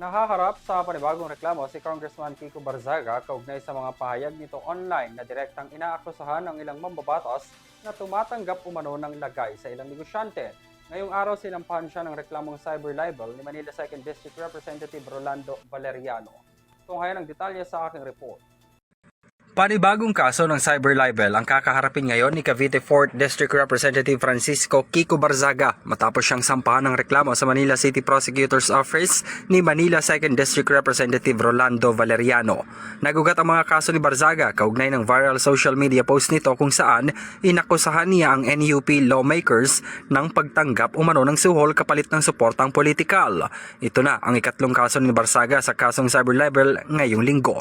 Nahaharap sa panibagong reklamo si Congressman Kiko Barzaga kaugnay sa mga pahayag nito online na direktang inaakusahan ng ilang mambabatas na tumatanggap umano ng lagay sa ilang negosyante. Ngayong araw sinampahan siya ng reklamong cyber libel ni Manila 2nd District Representative Rolando Valeriano. Tunghayan ang detalye sa aking report. Panibagong kaso ng cyber libel ang kakaharapin ngayon ni Cavite 4th District Representative Francisco Kiko Barzaga matapos siyang sampahan ng reklamo sa Manila City Prosecutor's Office ni Manila 2nd District Representative Rolando Valeriano. Nagugat ang mga kaso ni Barzaga kaugnay ng viral social media post nito kung saan inakusahan niya ang NUP lawmakers ng pagtanggap umano ng suhol kapalit ng suportang politikal. Ito na ang ikatlong kaso ni Barzaga sa kasong cyber libel ngayong linggo.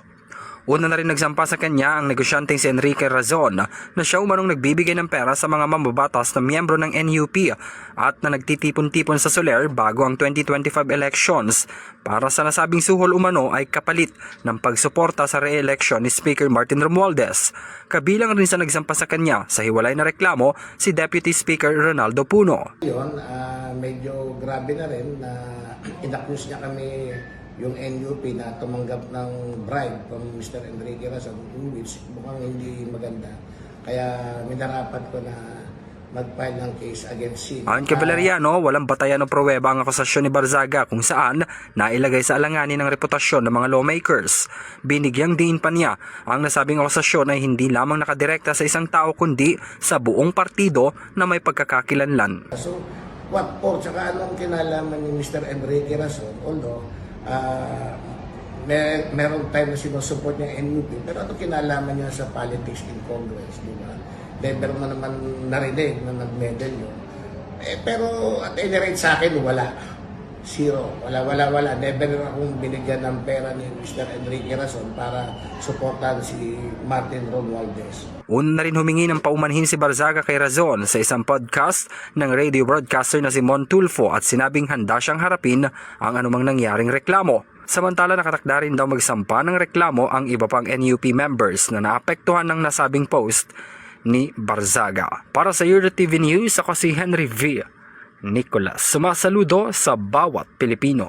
Una na rin nagsampa sa kanya ang negosyanteng si Enrique Razon na siya umanong nagbibigay ng pera sa mga mambabatas na miyembro ng NUP at na nagtitipon-tipon sa Soler bago ang 2025 elections para sa nasabing suhol umano ay kapalit ng pagsuporta sa re-election ni Speaker Martin Romualdez. Kabilang rin sa nagsampa sa kanya sa hiwalay na reklamo si Deputy Speaker Ronaldo Puno. Yun, medyo grabe na rin na inaccuse niya kami yung NUP na tumanggap ng bribe from Mr. Enrique Razon, which mukhang hindi maganda. Kaya minarapat ko na mag-file ng case against him. Ayon kay Valeriano, walang batayan o pruweba ang akusasyon ni Barzaga kung saan nailagay sa alanganin ng reputasyon ng mga lawmakers. Binigyang diin pa niya ang nasabing akusasyon ay hindi lamang nakadirekta sa isang tao kundi sa buong partido na may pagkakakilanlan. So, what for? Tsaka anong kinalaman ni Mr. Enrique Razon, although meron time na sinusupport niya NUP, pero ano kinalaman niya sa politics in Congress, di ba? Never mo naman narinig na nag-medal yun. Pero at any rate sa akin, wala. Zero. Wala. Never akong binigyan ng pera ni Mr. Enrique Razon para supportan si Martin Romualdez. Una na rin humingi ng paumanhin si Barzaga kay Razon sa isang podcast ng radio broadcaster na si Mon Tulfo at sinabing handa siyang harapin ang anumang nangyaring reklamo. Samantala nakatakda rin daw magsampa ng reklamo ang iba pang NUP members na naapektuhan ng nasabing post ni Barzaga. Para sa EuroTV News, ako si Henry V. Nicolas, sumasaludo sa bawat Pilipino.